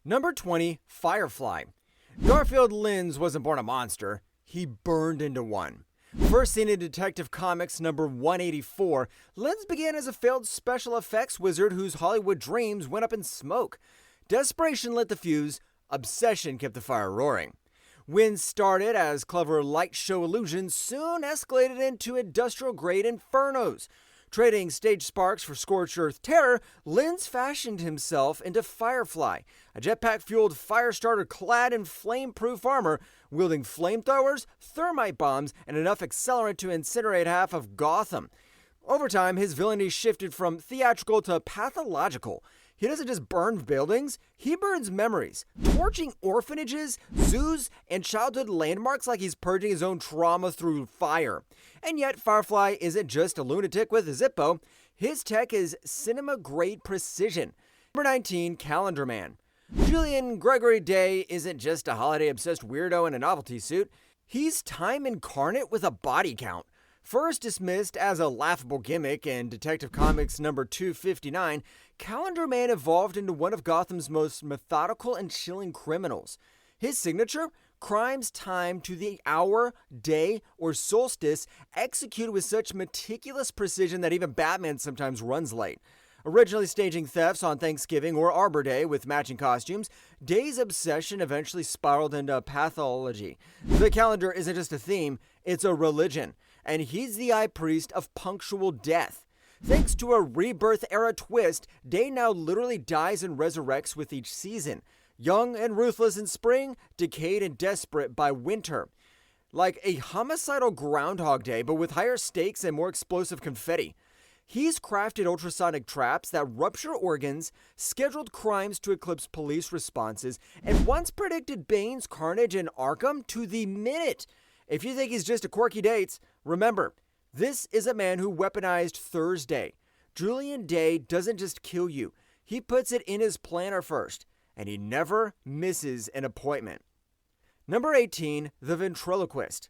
Number 20, Firefly. Garfield Linz wasn't born a monster, he burned into one. First seen in Detective Comics number 184, Linz began as a failed special effects wizard whose Hollywood dreams went up in smoke. Desperation lit the fuse, obsession kept the fire roaring. When started as clever light show illusions, soon escalated into industrial-grade infernos. Trading stage sparks for scorched earth terror, Linz fashioned himself into Firefly, a jetpack-fueled firestarter clad in flame-proof armor, wielding flamethrowers, thermite bombs, and enough accelerant to incinerate half of Gotham. Over time, his villainy shifted from theatrical to pathological. He doesn't just burn buildings, he burns memories, torching orphanages, zoos, and childhood landmarks like he's purging his own trauma through fire. And yet, Firefly isn't just a lunatic with a Zippo. His tech is cinema-grade precision. Number 19, Calendar Man. Julian Gregory Day isn't just a holiday-obsessed weirdo in a novelty suit. He's time incarnate with a body count. First dismissed as a laughable gimmick in Detective Comics number 259, Calendar Man evolved into one of Gotham's most methodical and chilling criminals. His signature? Crimes timed to the hour, day, or solstice, executed with such meticulous precision that even Batman sometimes runs late. Originally staging thefts on Thanksgiving or Arbor Day with matching costumes, Day's obsession eventually spiraled into pathology. The calendar isn't just a theme, it's a religion. And he's the high priest of punctual death. Thanks to a rebirth-era twist, Day now literally dies and resurrects with each season. Young and ruthless in spring, decayed and desperate by winter. Like a homicidal Groundhog Day, but with higher stakes and more explosive confetti. He's crafted ultrasonic traps that rupture organs, scheduled crimes to eclipse police responses, and once predicted Bane's carnage in Arkham to the minute. If you think he's just a quirky dates, remember, this is a man who weaponized Thursday. Julian Day doesn't just kill you, he puts it in his planner first, and he never misses an appointment. Number 18, the Ventriloquist.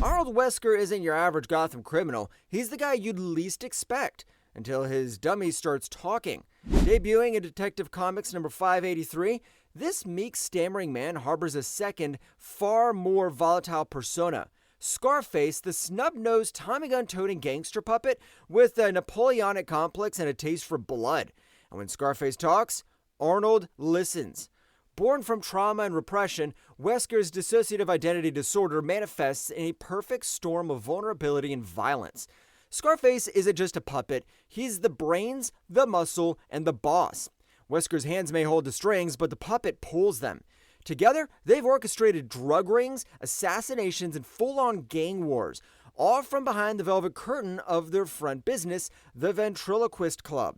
Arnold Wesker isn't your average Gotham criminal, he's the guy you'd least expect, until his dummy starts talking. Debuting in Detective Comics number 583, this meek, stammering man harbors a second, far more volatile persona. Scarface, the snub-nosed, Tommy gun-toting gangster puppet with a Napoleonic complex and a taste for blood. And when Scarface talks, Arnold listens. Born from trauma and repression, Wesker's dissociative identity disorder manifests in a perfect storm of vulnerability and violence. Scarface isn't just a puppet, he's the brains, the muscle, and the boss. Wesker's hands may hold the strings, but the puppet pulls them. Together, they've orchestrated drug rings, assassinations, and full-on gang wars, all from behind the velvet curtain of their front business, the Ventriloquist Club.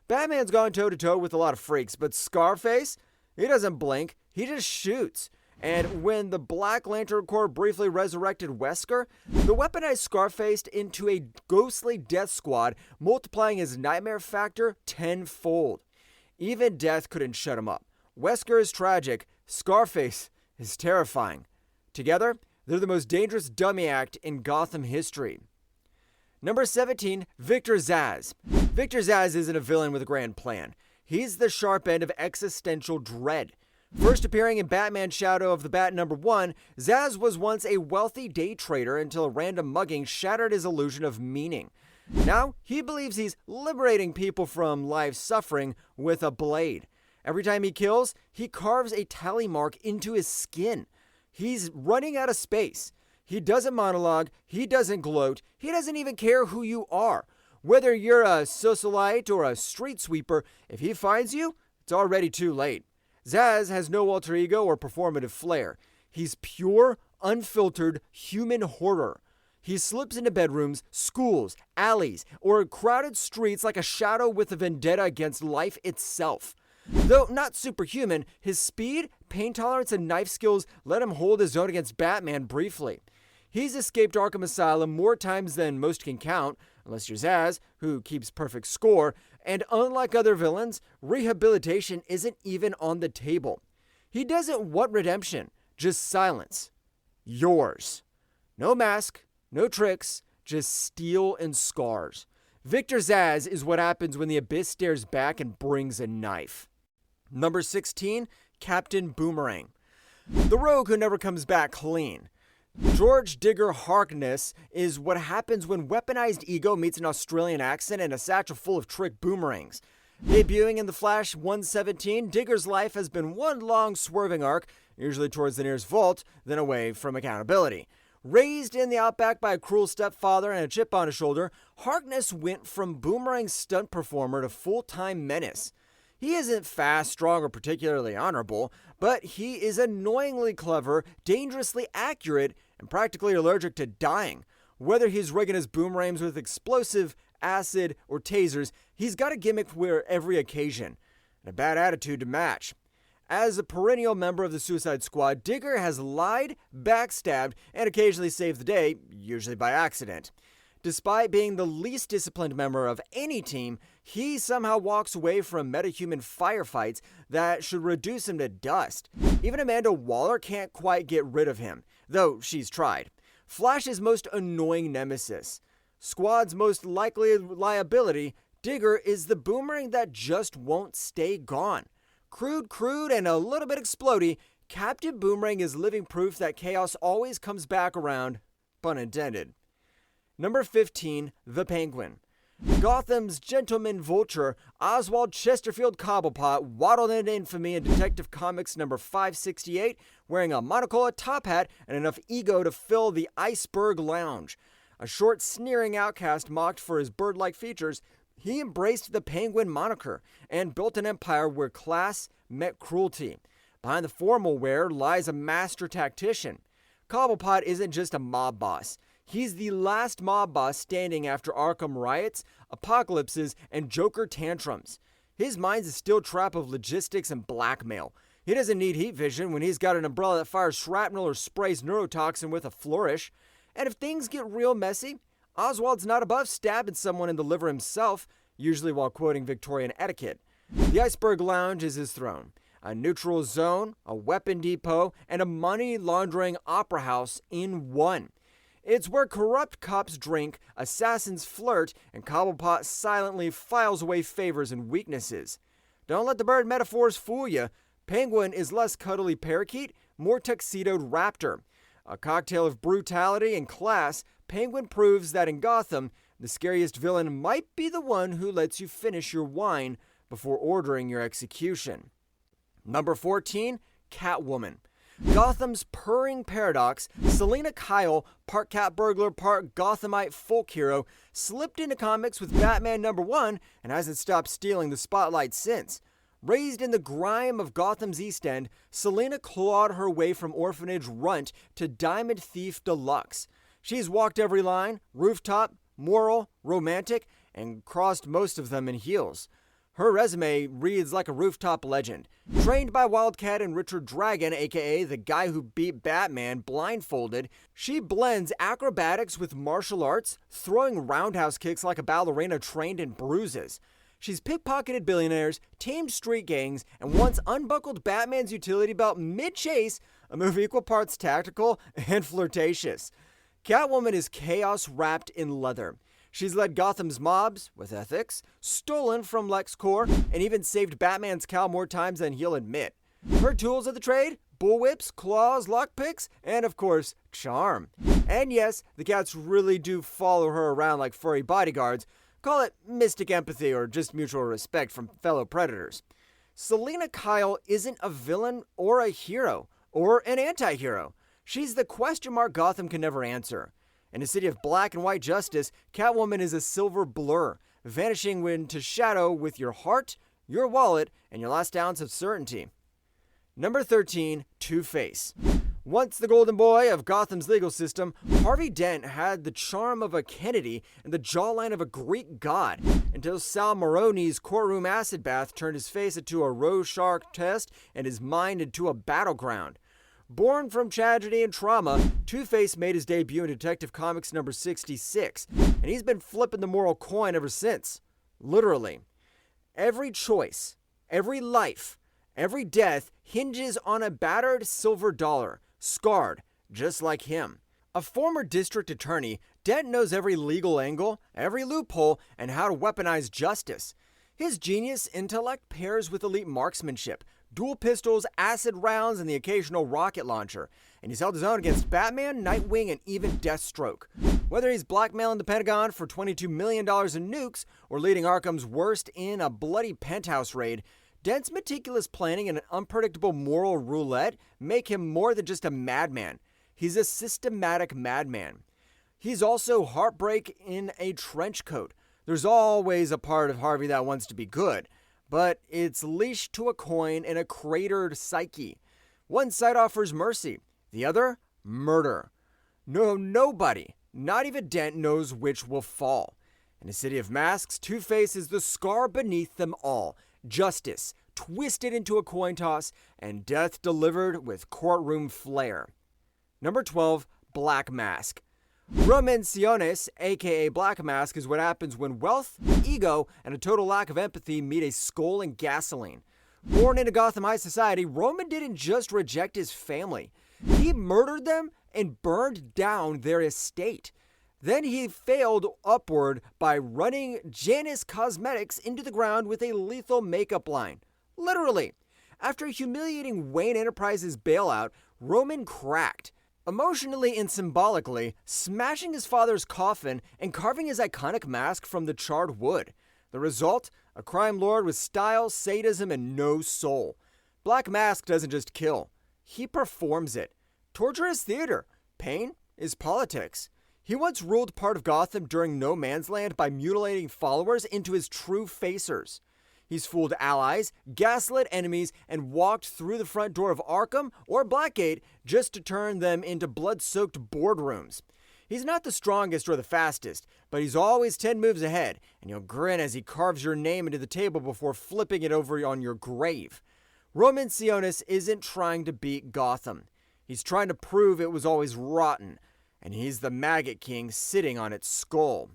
Batman's gone toe-to-toe with a lot of freaks, but Scarface? He doesn't blink, he just shoots. And when the Black Lantern Corps briefly resurrected Wesker, the weaponized Scarface into a ghostly death squad, multiplying his nightmare factor tenfold. Even death couldn't shut him up. Wesker is tragic, Scarface is terrifying. Together, they're the most dangerous dummy act in Gotham history. Number 17, Victor Zsasz. Victor Zsasz isn't a villain with a grand plan. He's the sharp end of existential dread. First appearing in Batman Shadow of the Bat number 1, Zsasz was once a wealthy day trader until a random mugging shattered his illusion of meaning. Now, he believes he's liberating people from life's suffering with a blade. Every time he kills, he carves a tally mark into his skin. He's running out of space. He doesn't monologue, he doesn't gloat, he doesn't even care who you are. Whether you're a socialite or a street sweeper, if he finds you, it's already too late. Zsasz has no alter ego or performative flair. He's pure, unfiltered human horror. He slips into bedrooms, schools, alleys, or crowded streets like a shadow with a vendetta against life itself. Though not superhuman, his speed, pain tolerance, and knife skills let him hold his own against Batman briefly. He's escaped Arkham Asylum more times than most can count, unless you're Zsasz, who keeps perfect score, and unlike other villains, rehabilitation isn't even on the table. He doesn't want redemption, just silence. Yours. No mask, no tricks, just steel and scars. Victor Zsasz is what happens when the abyss stares back and brings a knife. Number 16, Captain Boomerang. The rogue who never comes back clean. George Digger Harkness is what happens when weaponized ego meets an Australian accent and a satchel full of trick boomerangs. Debuting in The Flash 117, Digger's life has been one long swerving arc, usually towards the nearest vault, then away from accountability. Raised in the outback by a cruel stepfather and a chip on his shoulder, Harkness went from Boomerang stunt performer to full-time menace. He isn't fast, strong, or particularly honorable, but he is annoyingly clever, dangerously accurate, and practically allergic to dying. Whether he's rigging his boomerangs with explosive, acid, or tasers, he's got a gimmick for every occasion, and a bad attitude to match. As a perennial member of the Suicide Squad, Digger has lied, backstabbed, and occasionally saved the day, usually by accident. Despite being the least disciplined member of any team, he somehow walks away from metahuman firefights that should reduce him to dust. Even Amanda Waller can't quite get rid of him, though she's tried. Flash's most annoying nemesis. Squad's most likely liability, Digger is the boomerang that just won't stay gone. Crude, and a little bit explodey, Captain Boomerang is living proof that chaos always comes back around, pun intended. Number 15, the Penguin. Gotham's gentleman vulture, Oswald Chesterfield Cobblepot, waddled into infamy in Detective Comics number 568, wearing a monocle, a top hat, and enough ego to fill the Iceberg Lounge. A short, sneering outcast mocked for his bird-like features, he embraced the Penguin moniker and built an empire where class met cruelty. Behind the formal wear lies a master tactician. Cobblepot isn't just a mob boss. He's the last mob boss standing after Arkham riots, apocalypses, and Joker tantrums. His mind's a steel trap of logistics and blackmail. He doesn't need heat vision when he's got an umbrella that fires shrapnel or sprays neurotoxin with a flourish. And if things get real messy, Oswald's not above stabbing someone in the liver himself, usually while quoting Victorian etiquette. The Iceberg Lounge is his throne. A neutral zone, a weapon depot, and a money laundering opera house in one. It's where corrupt cops drink, assassins flirt, and Cobblepot silently files away favors and weaknesses. Don't let the bird metaphors fool you. Penguin is less cuddly parakeet, more tuxedoed raptor. A cocktail of brutality and class, Penguin proves that in Gotham, the scariest villain might be the one who lets you finish your wine before ordering your execution. Number 14, Catwoman. Gotham's purring paradox, Selina Kyle, part cat burglar, part Gothamite folk hero, slipped into comics with Batman number 1 and hasn't stopped stealing the spotlight since. Raised in the grime of Gotham's East End, Selina clawed her way from orphanage runt to diamond thief deluxe. She's walked every line, rooftop, moral, romantic, and crossed most of them in heels. Her resume reads like a rooftop legend. Trained by Wildcat and Richard Dragon, aka the guy who beat Batman blindfolded, she blends acrobatics with martial arts, throwing roundhouse kicks like a ballerina trained in bruises. She's pickpocketed billionaires, tamed street gangs, and once unbuckled Batman's utility belt mid-chase, a move equal parts tactical and flirtatious. Catwoman is chaos wrapped in leather. She's led Gotham's mobs with ethics, stolen from LexCorp, and even saved Batman's cowl more times than he'll admit. Her tools of the trade? Bullwhips, claws, lockpicks, and of course, charm. And yes, the cats really do follow her around like furry bodyguards. Call it mystic empathy or just mutual respect from fellow predators. Selina Kyle isn't a villain or a hero, or an anti-hero. She's the question mark Gotham can never answer. In a city of black and white justice, Catwoman is a silver blur, vanishing into shadow with your heart, your wallet, and your last ounce of certainty. Number 13, Twoface. Once the golden boy of Gotham's legal system, Harvey Dent had the charm of a Kennedy and the jawline of a Greek god, until Sal Maroni's courtroom acid bath turned his face into a Rorschach test and his mind into a battleground. Born from tragedy and trauma, Twoface made his debut in Detective Comics number 66, and he's been flipping the moral coin ever since. Literally. Every choice, every life, every death hinges on a battered silver dollar, scarred, just like him. A former district attorney, Dent knows every legal angle, every loophole, and how to weaponize justice. His genius intellect pairs with elite marksmanship, dual pistols, acid rounds, and the occasional rocket launcher. And he's held his own against Batman, Nightwing, and even Deathstroke. Whether he's blackmailing the Pentagon for $22 million in nukes or leading Arkham's worst in a bloody penthouse raid, Dent's meticulous planning and an unpredictable moral roulette make him more than just a madman. He's a systematic madman. He's also heartbreak in a trench coat. There's always a part of Harvey that wants to be good, but it's leashed to a coin and a cratered psyche. One side offers mercy, the other, murder. Nobody, not even Dent, knows which will fall. In a city of masks, Two-Face is the scar beneath them all. Justice, twisted into a coin toss, and death delivered with courtroom flair. Number 12, Black Mask. Romanciones, aka Black Mask, is what happens when wealth, ego, and a total lack of empathy meet a skull and gasoline. Born into Gotham High society, Roman didn't just reject his family. He murdered them and burned down their estate. Then he failed upward by running Janus Cosmetics into the ground with a lethal makeup line. Literally. After humiliating Wayne Enterprises' bailout, Roman cracked. Emotionally and symbolically, smashing his father's coffin and carving his iconic mask from the charred wood. The result? A crime lord with style, sadism, and no soul. Black Mask doesn't just kill. He performs it. Torture is theater. Pain is politics. He once ruled part of Gotham during No Man's Land by mutilating followers into his true facers. He's fooled allies, gaslit enemies, and walked through the front door of Arkham or Blackgate just to turn them into blood-soaked boardrooms. He's not the strongest or the fastest, but he's always 10 moves ahead, and you'll grin as he carves your name into the table before flipping it over on your grave. Romanciones isn't trying to beat Gotham. He's trying to prove it was always rotten, and he's the Maggot King sitting on its skull.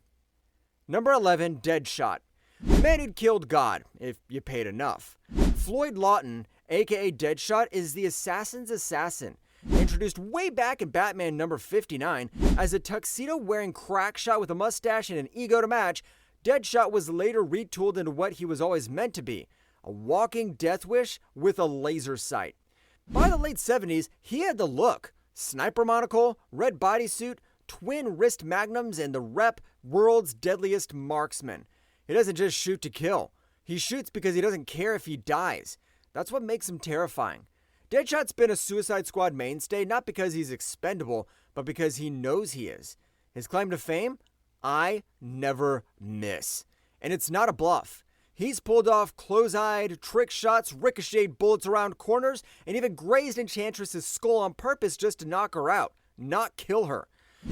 Number 11, Deadshot. The man who'd killed God, if you paid enough. Floyd Lawton, aka Deadshot, is the assassin's assassin. Introduced way back in Batman number 59 as a tuxedo-wearing crack shot with a mustache and an ego to match, Deadshot was later retooled into what he was always meant to be, a walking death wish with a laser sight. By the late 70s, he had the look. Sniper monocle, red bodysuit, twin wrist magnums, and the rep world's deadliest marksman. He doesn't just shoot to kill. He shoots because he doesn't care if he dies. That's what makes him terrifying. Deadshot's been a Suicide Squad mainstay not because he's expendable, but because he knows he is. His claim to fame? I never miss. And it's not a bluff. He's pulled off close-eyed, trick shots, ricocheted bullets around corners, and even grazed Enchantress's skull on purpose just to knock her out, not kill her.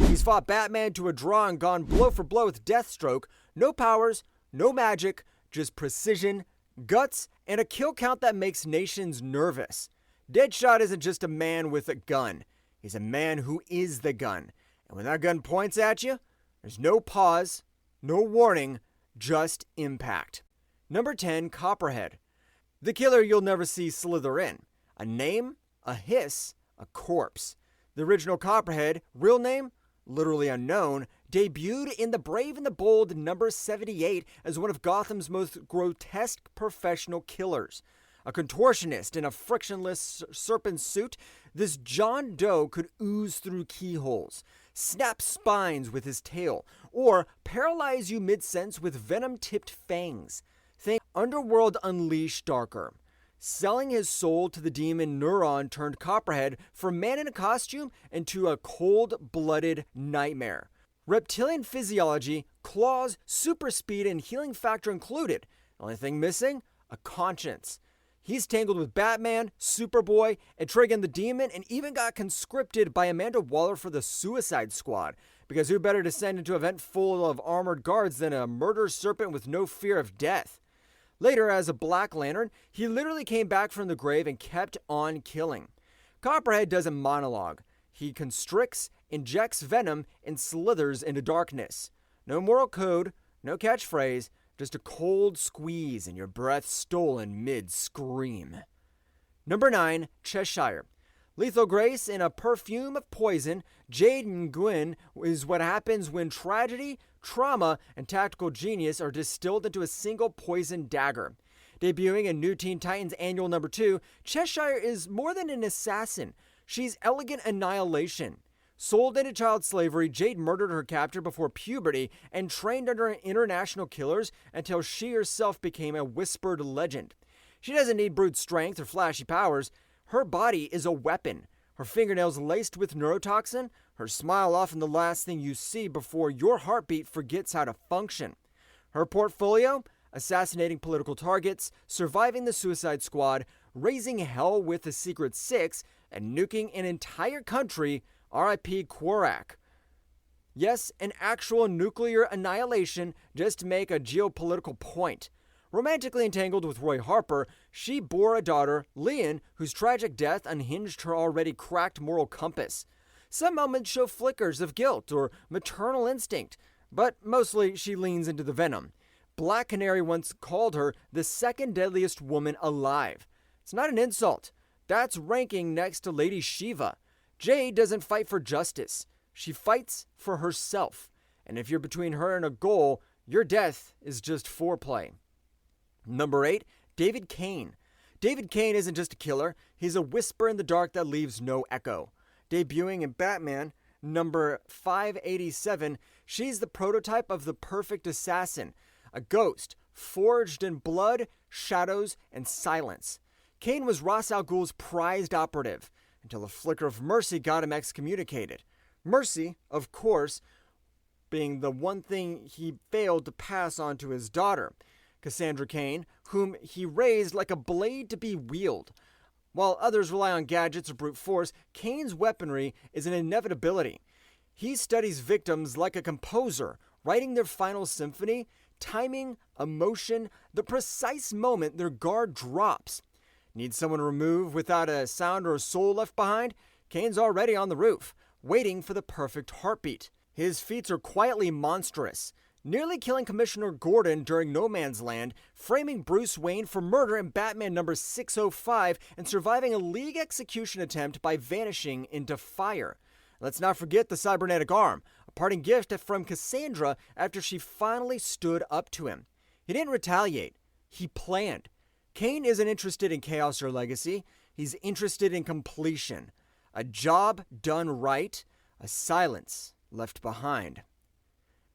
He's fought Batman to a draw and gone blow for blow with Deathstroke. No powers, no magic, just precision, guts, and a kill count that makes nations nervous. Deadshot isn't just a man with a gun. He's a man who is the gun. And when that gun points at you, there's no pause, no warning, just impact. Number 10, Copperhead. The killer you'll never see slither in. A name, a hiss, a corpse. The original Copperhead, real name, literally unknown, debuted in The Brave and the Bold number 78 as one of Gotham's most grotesque professional killers. A contortionist in a frictionless serpent suit, this John Doe could ooze through keyholes, snap spines with his tail, or paralyze you mid-sentence with venom-tipped fangs. Think Underworld Unleashed darker. Selling his soul to the demon Neuron turned Copperhead from man in a costume into a cold-blooded nightmare. Reptilian physiology, claws, super speed, and healing factor included. The only thing missing? A conscience. He's tangled with Batman, Superboy, Etrigan the Demon, and even got conscripted by Amanda Waller for the Suicide Squad. Because who better to send into an event full of armored guards than a murder serpent with no fear of death? Later, as a Black Lantern, he literally came back from the grave and kept on killing. Copperhead doesn't monologue. He constricts, injects venom, and slithers into darkness. No moral code, no catchphrase, just a cold squeeze and your breath stolen mid-scream. Number 9, Cheshire. Lethal grace in a perfume of poison, Jade and Gwyn is what happens when tragedy, trauma, and tactical genius are distilled into a single poison dagger. Debuting in New Teen Titans Annual number 2, Cheshire is more than an assassin. She's elegant annihilation. Sold into child slavery, Jade murdered her captor before puberty and trained under international killers until she herself became a whispered legend. She doesn't need brute strength or flashy powers. Her body is a weapon. Her fingernails laced with neurotoxin, her smile often the last thing you see before your heartbeat forgets how to function. Her portfolio? Assassinating political targets, surviving the Suicide Squad, raising hell with the Secret Six, and nuking an entire country, R.I.P. Croc. Yes, an actual nuclear annihilation just to make a geopolitical point. Romantically entangled with Roy Harper, she bore a daughter, Leon, whose tragic death unhinged her already cracked moral compass. Some moments show flickers of guilt or maternal instinct, but mostly she leans into the venom. Black Canary once called her the second deadliest woman alive. It's not an insult. That's ranking next to Lady Shiva. Jade doesn't fight for justice. She fights for herself. And if you're between her and a goal, your death is just foreplay. Number 8, David Kane. David Kane isn't just a killer. He's a whisper in the dark that leaves no echo. Debuting in Batman, number 587, she's the prototype of the perfect assassin. A ghost, forged in blood, shadows, and silence. Kane was Ra's al Ghul's prized operative, until a flicker of mercy got him excommunicated. Mercy, of course, being the one thing he failed to pass on to his daughter, Cassandra Kane, whom he raised like a blade to be wielded. While others rely on gadgets or brute force, Kane's weaponry is an inevitability. He studies victims like a composer, writing their final symphony, timing, emotion, the precise moment their guard drops. Need someone to remove without a sound or a soul left behind? Kane's already on the roof, waiting for the perfect heartbeat. His feats are quietly monstrous, nearly killing Commissioner Gordon during No Man's Land, framing Bruce Wayne for murder in Batman number 605, and surviving a League execution attempt by vanishing into fire. Let's not forget the cybernetic arm, a parting gift from Cassandra after she finally stood up to him. He didn't retaliate. He planned. Kane isn't interested in chaos or legacy. He's interested in completion. A job done right, a silence left behind.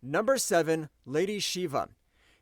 Number 7, Lady Shiva.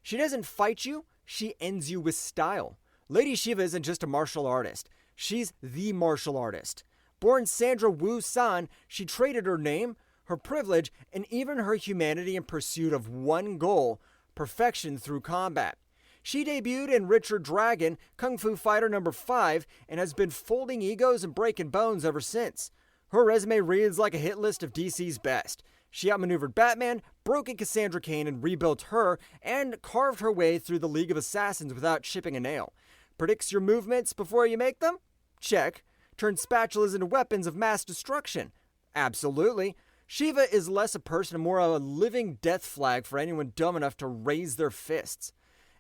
She doesn't fight you, she ends you with style. Lady Shiva isn't just a martial artist. She's the martial artist. Born Sandra Wu San, she traded her name, her privilege, and even her humanity in pursuit of one goal: perfection through combat. She debuted in Richard Dragon, Kung Fu Fighter number 5, and has been folding egos and breaking bones ever since. Her resume reads like a hit list of DC's best. She outmaneuvered Batman, broke Cassandra Kane and rebuilt her, and carved her way through the League of Assassins without chipping a nail. Predicts your movements before you make them? Check. Turns spatulas into weapons of mass destruction? Absolutely. Shiva is less a person and more a living death flag for anyone dumb enough to raise their fists.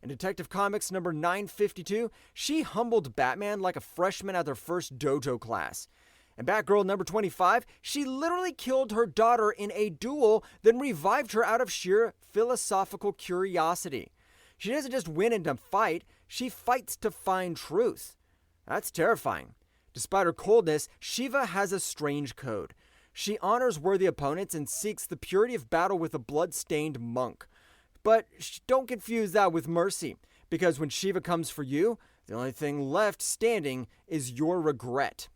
In Detective Comics number 952, she humbled Batman like a freshman at their first dojo class. In Batgirl number 25, she literally killed her daughter in a duel, then revived her out of sheer philosophical curiosity. She doesn't just win in a fight, she fights to find truth. That's terrifying. Despite her coldness, Shiva has a strange code. She honors worthy opponents and seeks the purity of battle with a blood-stained monk. But don't confuse that with mercy, because when Shiva comes for you, the only thing left standing is your regret.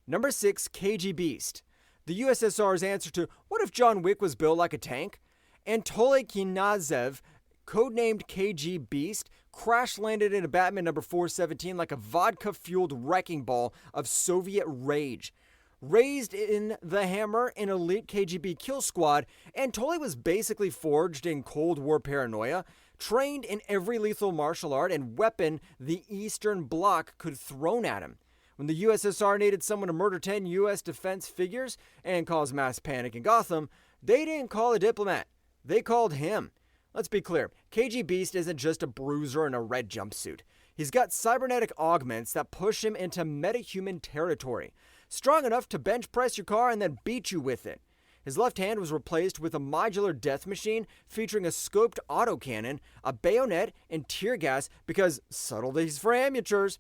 Number 6, KG Beast. The USSR's answer to what if John Wick was built like a tank? Anatoly Knyazov, codenamed KG Beast, crash-landed into Batman number 417 like a vodka-fueled wrecking ball of Soviet rage. Raised in the Hammer, an elite KGB kill squad, Anatoly was basically forged in Cold War paranoia, trained in every lethal martial art and weapon the Eastern Bloc could thrown at him. When the USSR needed someone to murder 10 US defense figures and cause mass panic in Gotham, they didn't call a diplomat. They called him. Let's be clear, KG Beast isn't just a bruiser in a red jumpsuit. He's got cybernetic augments that push him into metahuman territory, strong enough to bench press your car and then beat you with it. His left hand was replaced with a modular death machine featuring a scoped autocannon, a bayonet, and tear gas because subtleties for amateurs.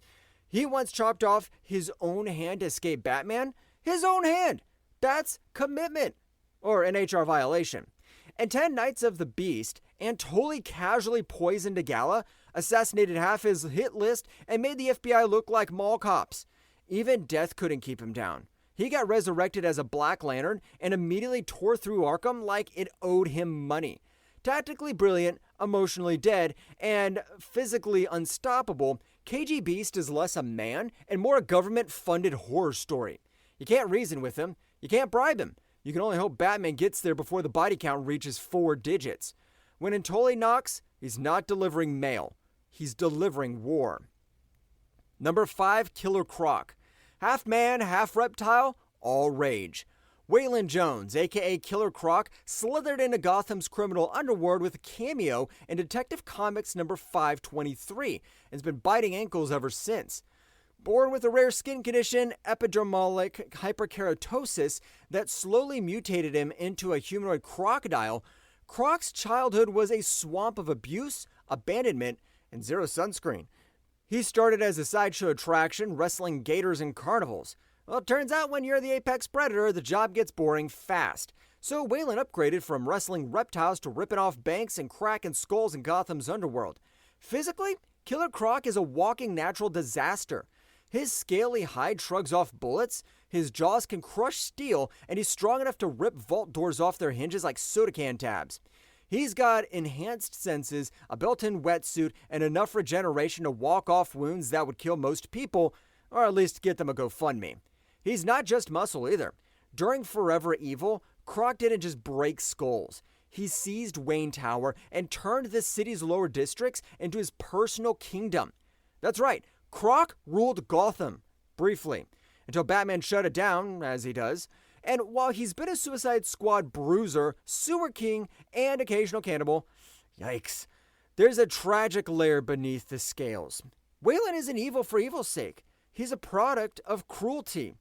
He once chopped off his own hand to escape Batman. His own hand! That's commitment! Or an HR violation. And 10 Knights of the Beast, and totally casually poisoned a gala, assassinated half his hit list, and made the FBI look like mall cops. Even death couldn't keep him down. He got resurrected as a Black Lantern and immediately tore through Arkham like it owed him money. Tactically brilliant, emotionally dead, and physically unstoppable, KG Beast is less a man and more a government-funded horror story. You can't reason with him. You can't bribe him. You can only hope Batman gets there before the body count reaches 4 digits. When Antoli knocks, he's not delivering mail. He's delivering war. Number 5, Killer Croc. Half man, half reptile, all rage. Waylon Jones, aka Killer Croc, slithered into Gotham's criminal underworld with a cameo in Detective Comics number 523 and has been biting ankles ever since. Born with a rare skin condition, epidermalic hyperkeratosis, that slowly mutated him into a humanoid crocodile, Croc's childhood was a swamp of abuse, abandonment, and zero sunscreen. He started as a sideshow attraction, wrestling gators and carnivals. Well, it turns out when you're the apex predator, the job gets boring fast. So Waylon upgraded from wrestling reptiles to ripping off banks and cracking skulls in Gotham's underworld. Physically, Killer Croc is a walking natural disaster. His scaly hide shrugs off bullets, his jaws can crush steel, and he's strong enough to rip vault doors off their hinges like soda can tabs. He's got enhanced senses, a built-in wetsuit, and enough regeneration to walk off wounds that would kill most people, or at least get them a GoFundMe. He's not just muscle either. During Forever Evil, Croc didn't just break skulls. He seized Wayne Tower and turned the city's lower districts into his personal kingdom. That's right, Croc ruled Gotham, briefly, until Batman shut it down, as he does. And while he's been a Suicide Squad bruiser, sewer king, and occasional cannibal, yikes, there's a tragic layer beneath the scales. Waylon isn't evil for evil's sake. He's a product of cruelty,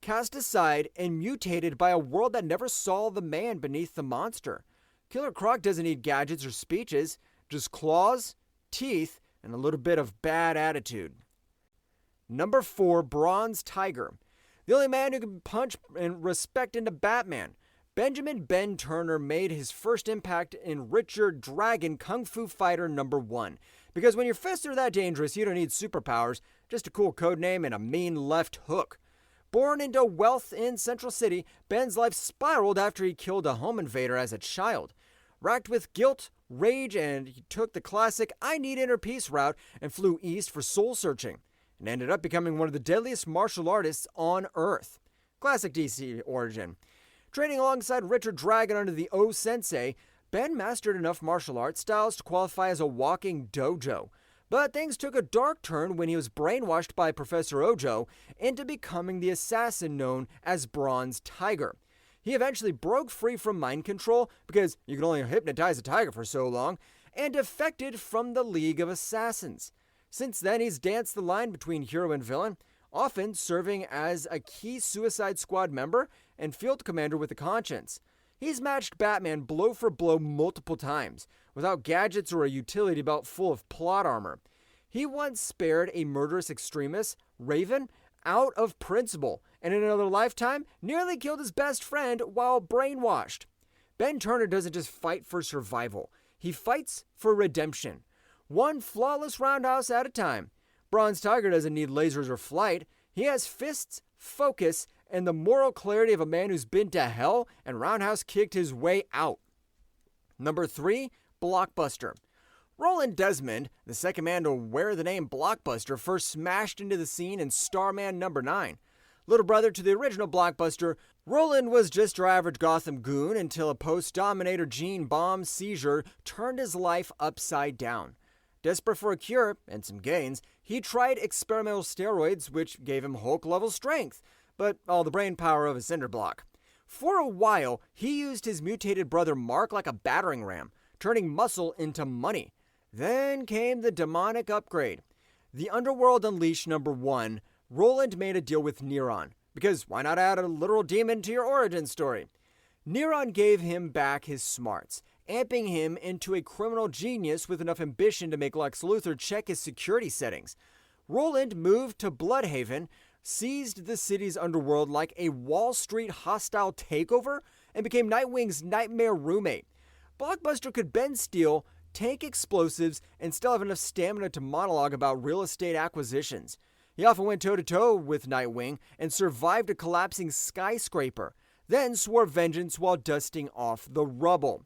cast aside and mutated by a world that never saw the man beneath the monster. Killer Croc doesn't need gadgets or speeches, just claws, teeth, and a little bit of bad attitude. Number 4, Bronze Tiger. The only man who can punch and respect into Batman. Benjamin Ben Turner made his first impact in Richard Dragon Kung Fu Fighter number 1. Because when your fists are that dangerous, you don't need superpowers, just a cool codename and a mean left hook. Born into wealth in Central City, Ben's life spiraled after he killed a home invader as a child. Racked with guilt, rage, and he took the classic I need inner peace route and flew east for soul searching, and ended up becoming one of the deadliest martial artists on Earth. Classic DC origin. Training alongside Richard Dragon under the O-Sensei, Ben mastered enough martial arts styles to qualify as a walking dojo. But things took a dark turn when he was brainwashed by Professor Ojo into becoming the assassin known as Bronze Tiger. He eventually broke free from mind control, because you can only hypnotize a tiger for so long, and defected from the League of Assassins. Since then, he's danced the line between hero and villain, often serving as a key Suicide Squad member and field commander with a conscience. He's matched Batman blow for blow multiple times, without gadgets or a utility belt full of plot armor. He once spared a murderous extremist, Raven, out of principle, and in another lifetime, nearly killed his best friend while brainwashed. Ben Turner doesn't just fight for survival, he fights for redemption. One flawless roundhouse at a time. Bronze Tiger doesn't need lasers or flight. He has fists, focus, and the moral clarity of a man who's been to hell and roundhouse kicked his way out. Number 3, Blockbuster. Roland Desmond, the second man to wear the name Blockbuster, first smashed into the scene in Starman number 9. Little brother to the original Blockbuster, Roland was just your average Gotham goon until a post-Dominator gene bomb seizure turned his life upside down. Desperate for a cure and some gains, he tried experimental steroids, which gave him Hulk-level strength, but all the brain power of a cinder block. For a while, he used his mutated brother Mark like a battering ram, turning muscle into money. Then came the demonic upgrade. The Underworld Unleashed number 1, Roland made a deal with Neron, because why not add a literal demon to your origin story? Neron gave him back his smarts, amping him into a criminal genius with enough ambition to make Lex Luthor check his security settings. Roland moved to Bloodhaven, seized the city's underworld like a Wall Street hostile takeover, and became Nightwing's nightmare roommate. Blockbuster could bend steel, tank explosives, and still have enough stamina to monologue about real estate acquisitions. He often went toe-to-toe with Nightwing and survived a collapsing skyscraper, then swore vengeance while dusting off the rubble.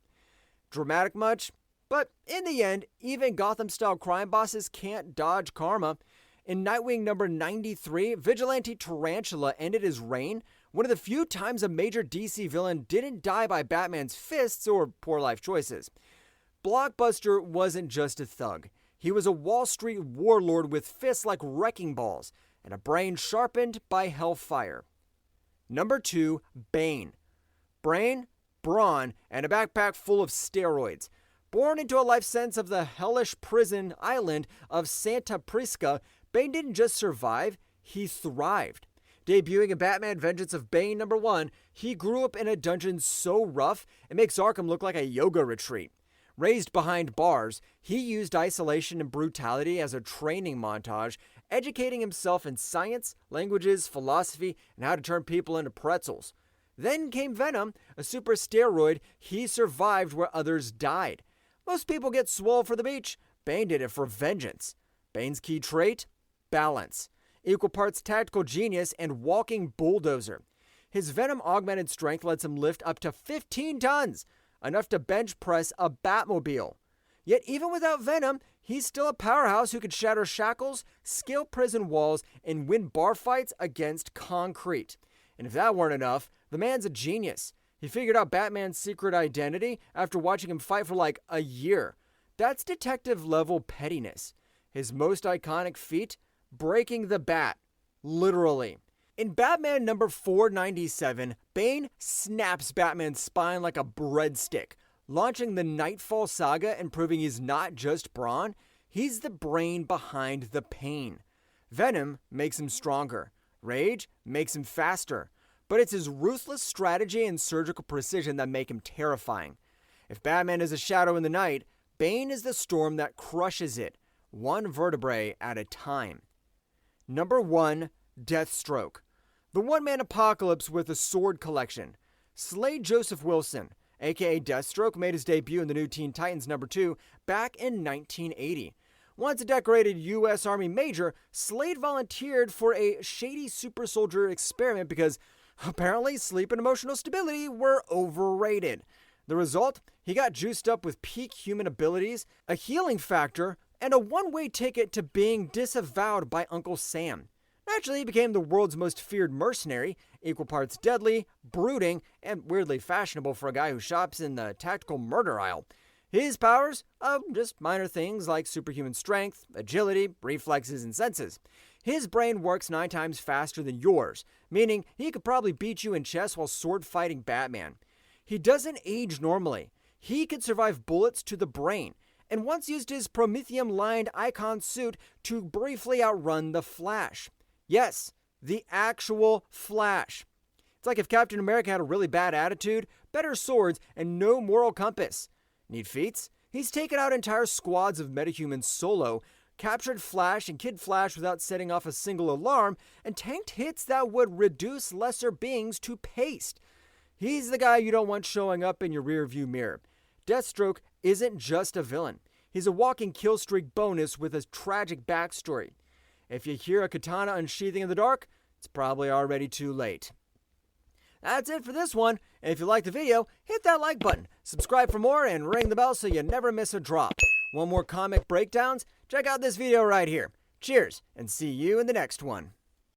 Dramatic much? But in the end, even Gotham-style crime bosses can't dodge karma. In Nightwing number 93, Vigilante Tarantula ended his reign, one of the few times a major DC villain didn't die by Batman's fists or poor life choices. Blockbuster wasn't just a thug. He was a Wall Street warlord with fists like wrecking balls and a brain sharpened by hellfire. Number 2, Bane. Brain, brawn, and a backpack full of steroids. Born into a life sentence of the hellish prison island of Santa Prisca, Bane didn't just survive, he thrived. Debuting in Batman Vengeance of Bane number 1, he grew up in a dungeon so rough it makes Arkham look like a yoga retreat. Raised behind bars, he used isolation and brutality as a training montage, educating himself in science, languages, philosophy, and how to turn people into pretzels. Then came Venom, a super steroid. He survived where others died. Most people get swole for the beach. Bane did it for vengeance. Bane's key trait? Balance. Equal parts tactical genius and walking bulldozer. His Venom augmented strength lets him lift up to 15 tons, enough to bench press a Batmobile. Yet even without Venom, he's still a powerhouse who could shatter shackles, scale prison walls, and win bar fights against concrete. And if that weren't enough, the man's a genius. He figured out Batman's secret identity after watching him fight for like a year. That's detective-level pettiness. His most iconic feat? Breaking the bat. Literally. In Batman number 497, Bane snaps Batman's spine like a breadstick, launching the Nightfall saga and proving he's not just brawn, he's the brain behind the pain. Venom makes him stronger. Rage makes him faster. But it's his ruthless strategy and surgical precision that make him terrifying. If Batman is a shadow in the night, Bane is the storm that crushes it, one vertebrae at a time. Number 1, Deathstroke. The one-man apocalypse with a sword collection. Slade Joseph Wilson, aka Deathstroke, made his debut in the new Teen Titans number 2 back in 1980. Once a decorated U.S. Army major, Slade volunteered for a shady super soldier experiment because apparently sleep and emotional stability were overrated. The result? He got juiced up with peak human abilities, a healing factor, and a one-way ticket to being disavowed by Uncle Sam. Naturally, he became the world's most feared mercenary, equal parts deadly, brooding, and weirdly fashionable for a guy who shops in the tactical murder aisle. His powers? Just minor things like superhuman strength, agility, reflexes, and senses. His brain works 9 times faster than yours, meaning he could probably beat you in chess while sword-fighting Batman. He doesn't age normally. He could survive bullets to the brain, and once used his promethium-lined icon suit to briefly outrun the Flash. Yes, the actual Flash. It's like if Captain America had a really bad attitude, better swords, and no moral compass. Need feats? He's taken out entire squads of metahumans solo, captured Flash and Kid Flash without setting off a single alarm, and tanked hits that would reduce lesser beings to paste. He's the guy you don't want showing up in your rearview mirror. Deathstroke isn't just a villain. He's a walking kill streak bonus with a tragic backstory. If you hear a katana unsheathing in the dark, it's probably already too late. That's it for this one. If you liked the video, hit that like button, subscribe for more, and ring the bell so you never miss a drop. Want more comic breakdowns? Check out this video right here. Cheers, and see you in the next one.